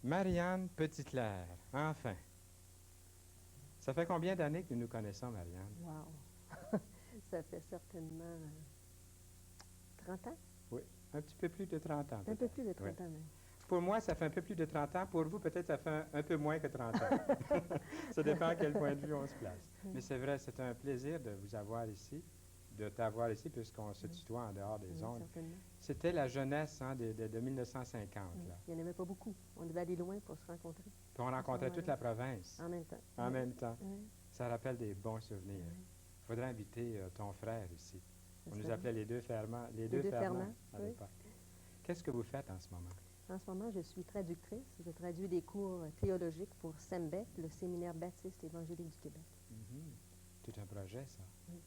Marianne Petitclerc, enfin. Ça fait combien d'années que nous nous connaissons, Marianne? Wow! Ça fait certainement 30 ans? Oui, un petit peu plus de 30 ans, Un peu peut-être. plus de Oui. 30 ans même. Pour moi, ça fait un peu plus de 30 ans. Pour vous, peut-être ça fait un peu moins que 30 ans. Ça dépend à quel point de vue on se place. Mais c'est vrai, c'est un plaisir de vous avoir ici, de t'avoir ici, puisqu'on se tutoie en dehors des Oui, ondes. certainement. C'était la jeunesse de 1950, Oui. là. Il n'y en avait pas beaucoup. On devait aller loin pour se rencontrer. Puis on rencontrait toute la province En même temps. en Oui. même temps. Oui. Ça rappelle des bons souvenirs. Oui. Il faudrait inviter ton frère ici. Ça On nous serait appelait bien. les deux Fernand, Les deux Fernand, à oui. l'époque. Qu'est-ce que vous faites en ce moment? En ce moment, je suis traductrice. Je traduis des cours théologiques pour SEMBEC, le Séminaire baptiste évangélique du Québec. Tout un projet, ça. Oui.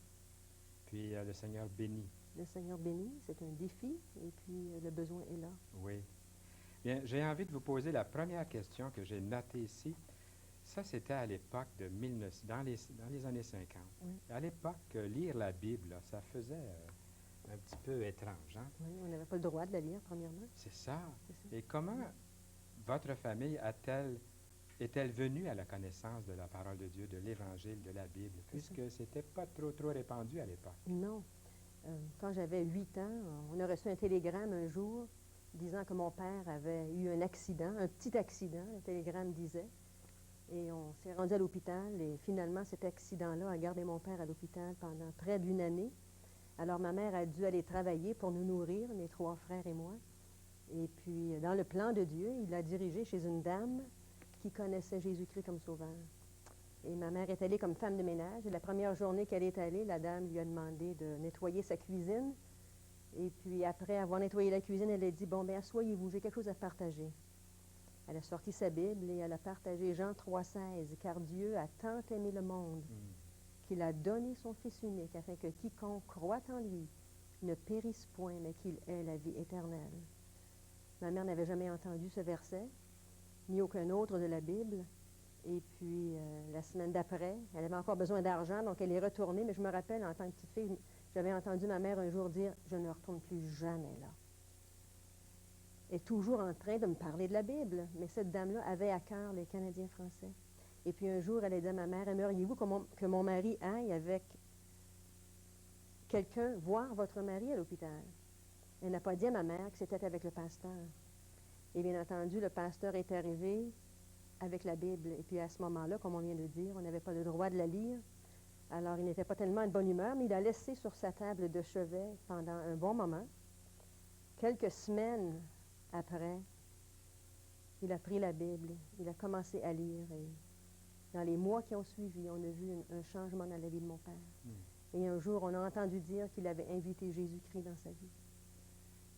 Puis le Seigneur bénit. Le Seigneur bénit, c'est un défi, et puis le besoin est là. Oui. Bien, j'ai envie de vous poser la première question que j'ai notée ici. Ça, c'était à l'époque de 1900, dans les années 50. Oui. À l'époque, lire la Bible, là, ça faisait un petit peu étrange, hein? Oui, on n'avait pas le droit de la lire, premièrement. C'est ça. C'est ça. Et comment votre famille est-elle venue à la connaissance de la parole de Dieu, de l'Évangile, de la Bible, puisque c'était pas trop répandu à l'époque? Non. Quand j'avais 8 ans, on a reçu un télégramme un jour disant que mon père avait eu un accident, un petit accident, le télégramme disait. Et on s'est rendu à l'hôpital et finalement cet accident-là a gardé mon père à l'hôpital pendant près d'une année. Alors ma mère a dû aller travailler pour nous nourrir, mes 3 frères et moi. Et puis dans le plan de Dieu, il l'a dirigé chez une dame qui connaissait Jésus-Christ comme sauveur. Et ma mère est allée comme femme de ménage. Et la première journée qu'elle est allée, la dame lui a demandé de nettoyer sa cuisine. Et puis après avoir nettoyé la cuisine, elle a dit, bon, bien, asseyez-vous, j'ai quelque chose à partager. Elle a sorti sa Bible et elle a partagé Jean 3,16, car Dieu a tant aimé le monde qu'il a donné son Fils unique, afin que quiconque croit en lui ne périsse point, mais qu'il ait la vie éternelle. Ma mère n'avait jamais entendu ce verset, ni aucun autre de la Bible. Et puis, la semaine d'après, elle avait encore besoin d'argent, donc elle est retournée. Mais je me rappelle, en tant que petite fille, j'avais entendu ma mère un jour dire, « Je ne retourne plus jamais là. » Elle est toujours en train de me parler de la Bible. Mais cette dame-là avait à cœur les Canadiens français. Et puis un jour, elle a dit à ma mère, « Aimeriez-vous que mon mari aille avec quelqu'un voir votre mari à l'hôpital? » Elle n'a pas dit à ma mère que c'était avec le pasteur. Et bien entendu, le pasteur est arrivé avec la Bible. Et puis à ce moment-là, comme on vient de dire, on n'avait pas le droit de la lire. Alors il n'était pas tellement de bonne humeur, mais il a laissé sur sa table de chevet pendant un bon moment. Quelques semaines après, il a pris la Bible, il a commencé à lire. Et dans les mois qui ont suivi, on a vu un changement dans la vie de mon père. Et un jour, on a entendu dire qu'il avait invité Jésus-Christ dans sa vie.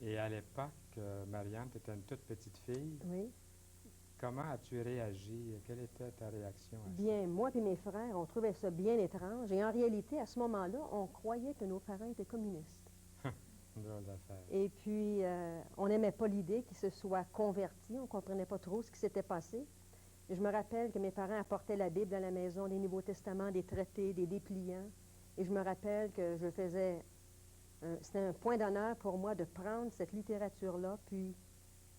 Et à l'époque, Marianne, tu étais une toute petite fille. Oui. Comment as-tu réagi? Quelle était ta réaction à ça? Bien, moi et mes frères, on trouvait ça bien étrange. Et en réalité, à ce moment-là, on croyait que nos parents étaient communistes. Drôle d'affaire. Et puis, on n'aimait pas l'idée qu'ils se soient convertis. On ne comprenait pas trop ce qui s'était passé. Et je me rappelle que mes parents apportaient la Bible à la maison, les Nouveaux Testaments, des traités, des dépliants. Et je me rappelle que je faisais... c'était un point d'honneur pour moi de prendre cette littérature-là, puis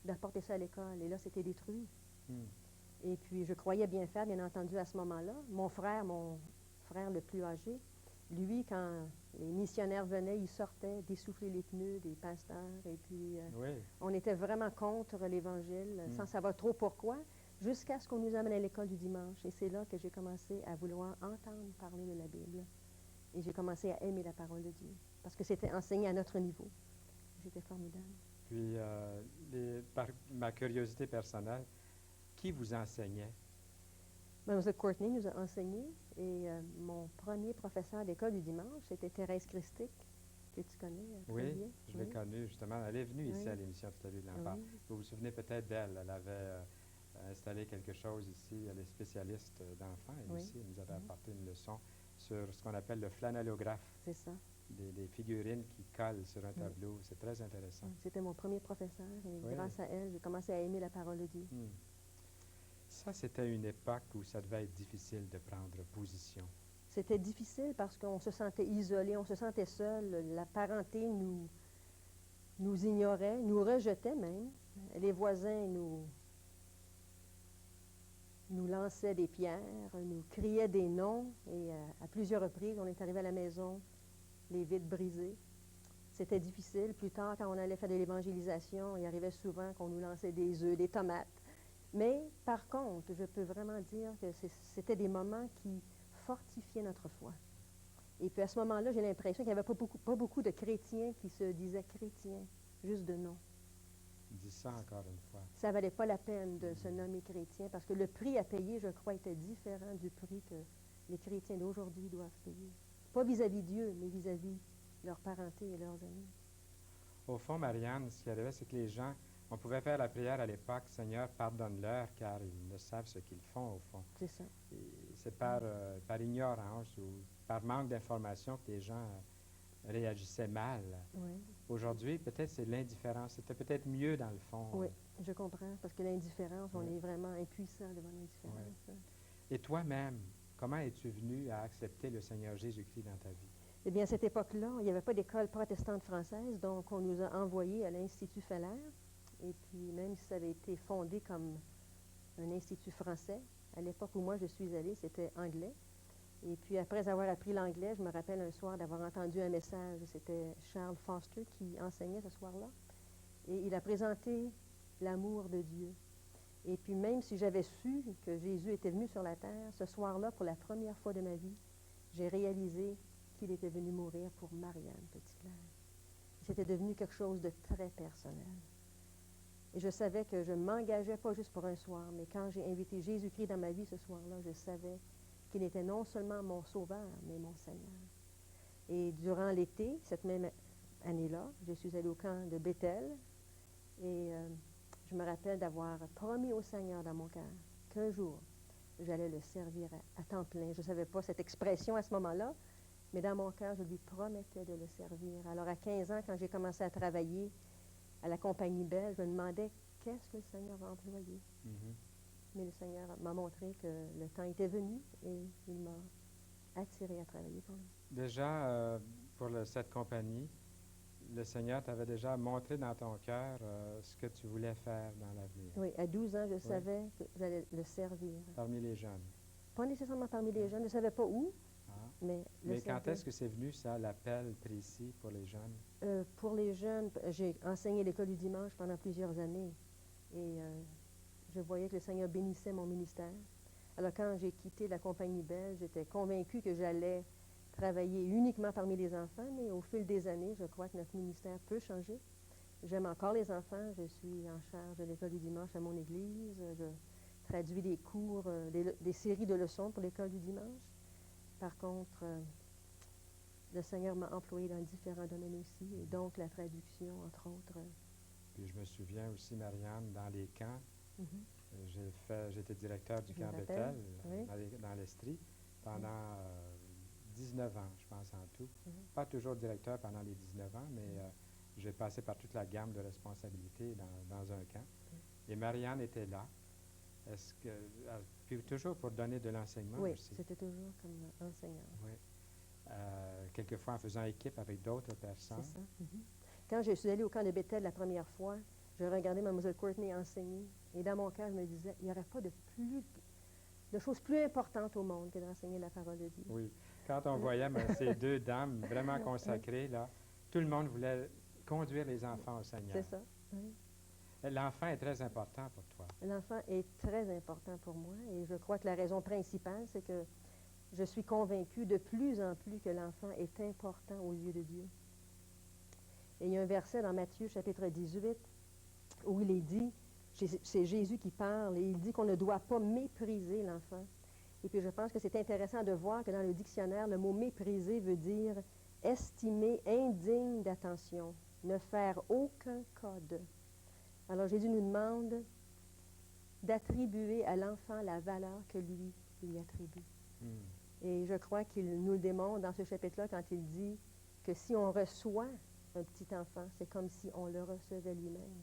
d'apporter ça à l'école. Et là, c'était détruit. Et puis, je croyais bien faire, bien entendu, à ce moment-là. Mon frère le plus âgé, lui, quand les missionnaires venaient, il sortait d'essouffler les pneus des pasteurs. Et puis, on était vraiment contre l'Évangile, sans savoir trop pourquoi, jusqu'à ce qu'on nous amène à l'école du dimanche. Et c'est là que j'ai commencé à vouloir entendre parler de la Bible. Et j'ai commencé à aimer la parole de Dieu, parce que c'était enseigné à notre niveau. C'était formidable. Puis, par ma curiosité personnelle, qui vous enseignait? Mlle Courtney nous a enseigné et mon premier professeur d'école du dimanche, c'était Thérèse Christic, que tu connais très bien. Je l'ai connue, justement. Elle est venue ici à l'émission Toute la vie de l'enfant. Vous vous souvenez peut-être d'elle. Elle avait installé quelque chose ici. Elle est spécialiste d'enfants. Et ici, elle nous avait apporté une leçon sur ce qu'on appelle le flanellographe. C'est ça. Des figurines qui collent sur un tableau. C'est très intéressant. C'était mon premier professeur et grâce à elle, j'ai commencé à aimer la parole de Dieu. Ça, c'était une époque où ça devait être difficile de prendre position. C'était difficile parce qu'on se sentait isolé, on se sentait seul. La parenté nous ignorait, nous rejetait même. Les voisins nous lançait des pierres, nous criait des noms, et à plusieurs reprises, on est arrivé à la maison, les vitres brisées. C'était difficile. Plus tard, quand on allait faire de l'évangélisation, il arrivait souvent qu'on nous lançait des œufs, des tomates. Mais par contre, je peux vraiment dire que c'était des moments qui fortifiaient notre foi. Et puis à ce moment-là, j'ai l'impression qu'il n'y avait pas beaucoup de chrétiens qui se disaient chrétiens, juste de nom. Dis ça encore une fois. Ça ne valait pas la peine de se nommer chrétien parce que le prix à payer, je crois, était différent du prix que les chrétiens d'aujourd'hui doivent payer. Pas vis-à-vis Dieu, mais vis-à-vis leur parenté et leurs amis. Au fond, Marianne, ce qui arrivait, c'est que les gens, on pouvait faire la prière à l'époque, Seigneur, pardonne-leur, car ils ne savent ce qu'ils font, au fond. C'est ça. C'est par ignorance ou par manque d'information que les gens réagissaient mal. Oui. Aujourd'hui, peut-être c'est l'indifférence. C'était peut-être mieux dans le fond. Oui, je comprends, parce que l'indifférence, Oui. on est vraiment impuissant devant l'indifférence. Oui. Et toi-même, comment es-tu venu à accepter le Seigneur Jésus-Christ dans ta vie? Eh bien, à cette époque-là, il n'y avait pas d'école protestante française, donc on nous a envoyés à l'Institut Feller. Et puis, même si ça avait été fondé comme un institut français, à l'époque où moi je suis allée, c'était anglais. Et puis, après avoir appris l'anglais, je me rappelle un soir d'avoir entendu un message. C'était Charles Foster qui enseignait ce soir-là. Et il a présenté l'amour de Dieu. Et puis, même si j'avais su que Jésus était venu sur la terre, ce soir-là, pour la première fois de ma vie, j'ai réalisé qu'il était venu mourir pour Marianne Petitclerc. C'était devenu quelque chose de très personnel. Et je savais que je ne m'engageais pas juste pour un soir, mais quand j'ai invité Jésus-Christ dans ma vie ce soir-là, je savais qu'il était non seulement mon sauveur, mais mon Seigneur. Et durant l'été, cette même année-là, je suis allée au camp de Bethel et je me rappelle d'avoir promis au Seigneur dans mon cœur qu'un jour, j'allais le servir à temps plein. Je ne savais pas cette expression à ce moment-là, mais dans mon cœur, je lui promettais de le servir. Alors, à 15 ans, quand j'ai commencé à travailler à la Compagnie Bell, je me demandais qu'est-ce que le Seigneur va employer. Mais le Seigneur m'a montré que le temps était venu et il m'a attiré à travailler pour lui. Déjà, pour cette compagnie, le Seigneur t'avait déjà montré dans ton cœur ce que tu voulais faire dans l'avenir. Oui, à 12 ans, je savais que j'allais le servir. Parmi les jeunes. Pas nécessairement parmi les jeunes, je ne savais pas où, mais le Mais quand servir. est-ce que c'est venu, ça, l'appel précis pour les jeunes? Pour les jeunes, j'ai enseigné l'école du dimanche pendant plusieurs années et je voyais que le Seigneur bénissait mon ministère. Alors, quand j'ai quitté la Compagnie Bell, j'étais convaincue que j'allais travailler uniquement parmi les enfants, mais au fil des années, je crois que notre ministère peut changer. J'aime encore les enfants. Je suis en charge de l'école du dimanche à mon église. Je traduis des cours, des séries de leçons pour l'école du dimanche. Par contre, le Seigneur m'a employé dans différents domaines aussi, et donc la traduction, entre autres. Puis je me souviens aussi, Marianne, dans les camps, j'étais directeur du camp Bethel, dans l'Estrie, pendant 19 ans, je pense, en tout. Pas toujours directeur pendant les 19 ans, mais j'ai passé par toute la gamme de responsabilités dans un camp. Et Marianne était là. Puis toujours pour donner de l'enseignement oui, aussi. Oui, c'était toujours comme enseignant. Oui. Quelquefois en faisant équipe avec d'autres personnes. C'est ça. Quand je suis allée au camp de Bethel la première fois, je regardais Mlle Courtney enseigner, et dans mon cœur, je me disais, il n'y aurait pas de choses plus importantes au monde que d'enseigner la parole de Dieu. Oui. Quand on voyait ces deux dames vraiment consacrées, là, tout le monde voulait conduire les enfants au Seigneur. C'est ça. Oui. L'enfant est très important pour toi. L'enfant est très important pour moi, et je crois que la raison principale, c'est que je suis convaincue de plus en plus que l'enfant est important aux yeux de Dieu. Et il y a un verset dans Matthieu, chapitre 18, où il est dit, c'est Jésus qui parle, et il dit qu'on ne doit pas mépriser l'enfant. Et puis je pense que c'est intéressant de voir que dans le dictionnaire, le mot mépriser veut dire estimer indigne d'attention, ne faire aucun cas de. Alors Jésus nous demande d'attribuer à l'enfant la valeur que lui attribue. Et je crois qu'il nous le démontre dans ce chapitre-là quand il dit que si on reçoit un petit enfant, c'est comme si on le recevait lui-même.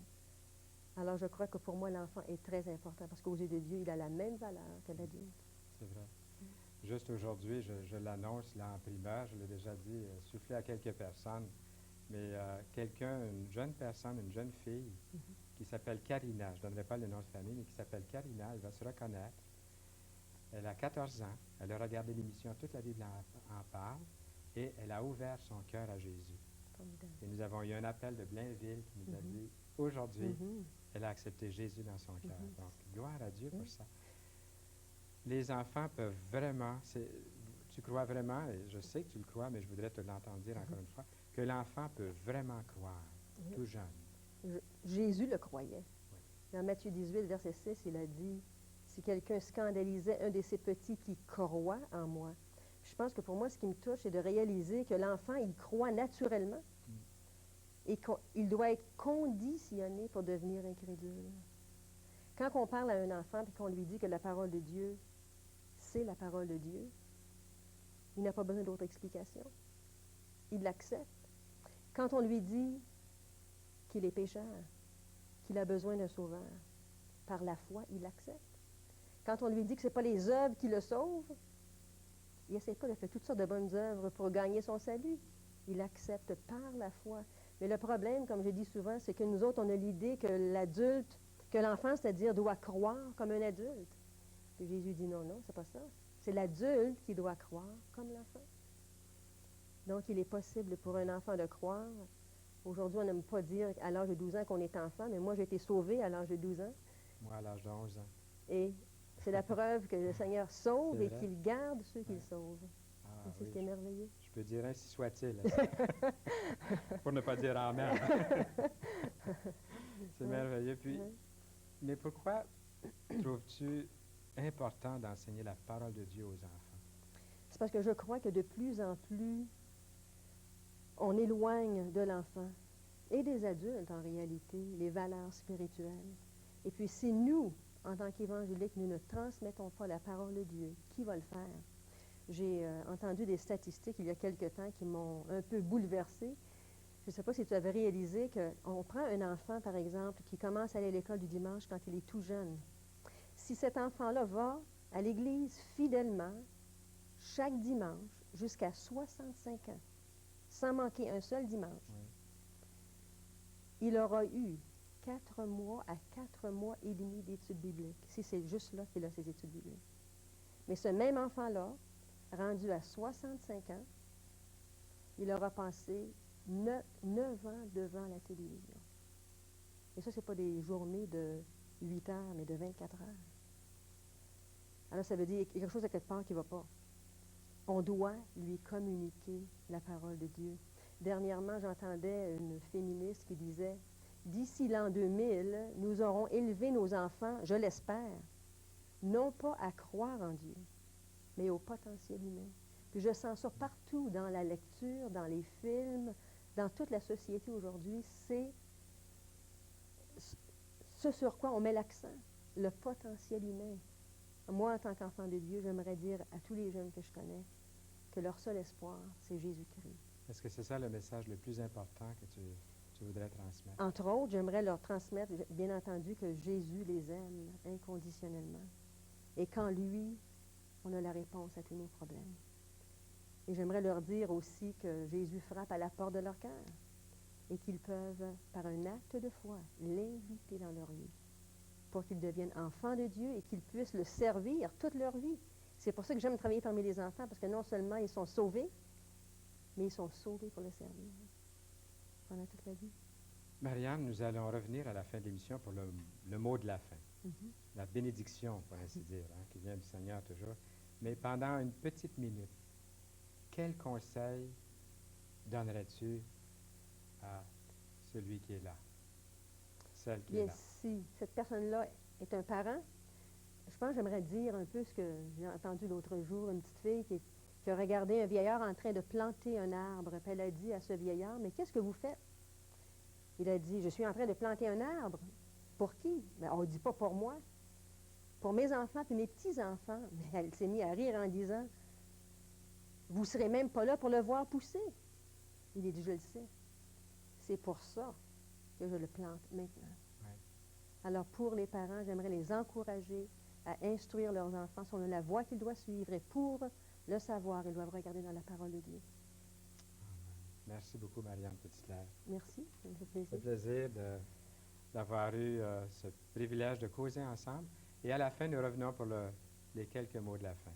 Alors je crois que pour moi, l'enfant est très important parce qu'aux yeux de Dieu, il a la même valeur que l'adulte. C'est vrai. Juste aujourd'hui, je l'annonce là en primeur, je l'ai déjà dit, soufflé à quelques personnes, mais une jeune personne, une jeune fille qui s'appelle Karina, je ne donnerai pas le nom de famille, mais qui s'appelle Karina, elle va se reconnaître Elle a 14 ans. Elle a regardé l'émission Toute la Bible en parle et elle a ouvert son cœur à Jésus. Formidable. Et nous avons eu un appel de Blainville qui nous a Mhm. dit, aujourd'hui, Mhm. elle a accepté Jésus dans son cœur. Mhm. Donc, gloire à Dieu pour Oui. ça. Les enfants peuvent vraiment, tu crois vraiment, et je sais que tu le crois, mais je voudrais te l'entendre dire encore une fois, que l'enfant peut vraiment croire, Oui. tout jeune. Jésus le croyait. Oui. Dans Matthieu 18, verset 6, il a dit, si quelqu'un scandalisait un de ces petits qui croit en moi. Je pense que pour moi, ce qui me touche, c'est de réaliser que l'enfant, il croit naturellement et qu'il doit être conditionné pour devenir incrédule. Quand on parle à un enfant et qu'on lui dit que la parole de Dieu, c'est la parole de Dieu, il n'a pas besoin d'autre explication. Il l'accepte. Quand on lui dit qu'il est pécheur, qu'il a besoin d'un sauveur, par la foi, il l'accepte. Quand on lui dit que ce n'est pas les œuvres qui le sauvent, il n'essaie pas de faire toutes sortes de bonnes œuvres pour gagner son salut. Il accepte par la foi. Mais le problème, comme je dis souvent, c'est que nous autres, on a l'idée que l'adulte, que l'enfant, c'est-à-dire, doit croire comme un adulte. Puis Jésus dit non, non, c'est pas ça. C'est l'adulte qui doit croire comme l'enfant. Donc, il est possible pour un enfant de croire. Aujourd'hui, on n'aime pas dire à l'âge de 12 ans qu'on est enfant, mais moi, j'ai été sauvée à l'âge de 12 ans. Moi, à l'âge de 11 ans. Et c'est la preuve que le Seigneur sauve C'est et vrai. qu'il garde ceux qu'il Ouais. sauve. Ah, Et c'est oui, ce qui est merveilleux. je peux dire ainsi soit-il. Pour ne pas dire amen. C'est Ouais. merveilleux. Puis, Ouais. mais pourquoi trouves-tu important d'enseigner la parole de Dieu aux enfants? C'est parce que je crois que de plus en plus, on éloigne de l'enfant et des adultes, en réalité, les valeurs spirituelles. Et puis, si nous, en tant qu'évangéliques, nous ne transmettons pas la parole de Dieu, qui va le faire? J'ai entendu des statistiques il y a quelque temps qui m'ont un peu bouleversée. Je ne sais pas si tu avais réalisé qu'on prend un enfant, par exemple, qui commence à aller à l'école du dimanche quand il est tout jeune. Si cet enfant-là va à l'église fidèlement, chaque dimanche, jusqu'à 65 ans, sans manquer un seul dimanche, Oui. il aura eu 4 mois à 4 mois et demi d'études bibliques, si c'est juste là qu'il a ses études bibliques. Mais ce même enfant-là, rendu à 65 ans, il aura passé 9 ans devant la télévision. Et ça, ce n'est pas des journées de 8 heures, mais de 24 heures. Alors, ça veut dire qu'il y a quelque chose à quelque part qui ne va pas. On doit lui communiquer la parole de Dieu. Dernièrement, j'entendais une féministe qui disait « D'ici l'an 2000, nous aurons élevé nos enfants, je l'espère, non pas à croire en Dieu, mais au potentiel humain. » Puis je sens ça partout dans la lecture, dans les films, dans toute la société aujourd'hui, c'est ce sur quoi on met l'accent, le potentiel humain. Moi, en tant qu'enfant de Dieu, j'aimerais dire à tous les jeunes que je connais que leur seul espoir, c'est Jésus-Christ. Est-ce que c'est ça le message le plus important que tu voudrais transmettre? Entre autres, j'aimerais leur transmettre, bien entendu, que Jésus les aime inconditionnellement. Et qu'en lui, on a la réponse à tous nos problèmes. Et j'aimerais leur dire aussi que Jésus frappe à la porte de leur cœur et qu'ils peuvent, par un acte de foi, l'inviter dans leur vie pour qu'ils deviennent enfants de Dieu et qu'ils puissent le servir toute leur vie. C'est pour ça que j'aime travailler parmi les enfants, parce que non seulement ils sont sauvés, mais ils sont sauvés pour le servir pendant toute la vie. Marianne, nous allons revenir à la fin de l'émission pour le mot de la fin. La bénédiction, pour ainsi dire, qui vient du Seigneur toujours. Mais pendant une petite minute, quel conseil donnerais-tu à celui qui est là, celle qui est Bien, là? si cette personne-là est un parent, je pense que j'aimerais dire un peu ce que j'ai entendu l'autre jour, une petite fille qui a regardé un vieillard en train de planter un arbre. Puis elle a dit à ce vieillard, « Mais qu'est-ce que vous faites? » Il a dit, « Je suis en train de planter un arbre. » Pour qui? Bien, on ne dit pas pour moi. Pour mes enfants puis mes petits-enfants. Mais elle s'est mise à rire en disant, « Vous ne serez même pas là pour le voir pousser. » Il a dit, « Je le sais. C'est pour ça que je le plante maintenant. » Ouais. Alors, pour les parents, j'aimerais les encourager à instruire leurs enfants sur la voie qu'ils doivent suivre. Et pour le savoir, ils doivent regarder dans la parole de Dieu. Amen. Merci beaucoup, Marianne Petitclerc. Merci, ça me fait C'est un plaisir. plaisir d'avoir eu ce privilège de causer ensemble. Et à la fin, nous revenons pour les quelques mots de la fin.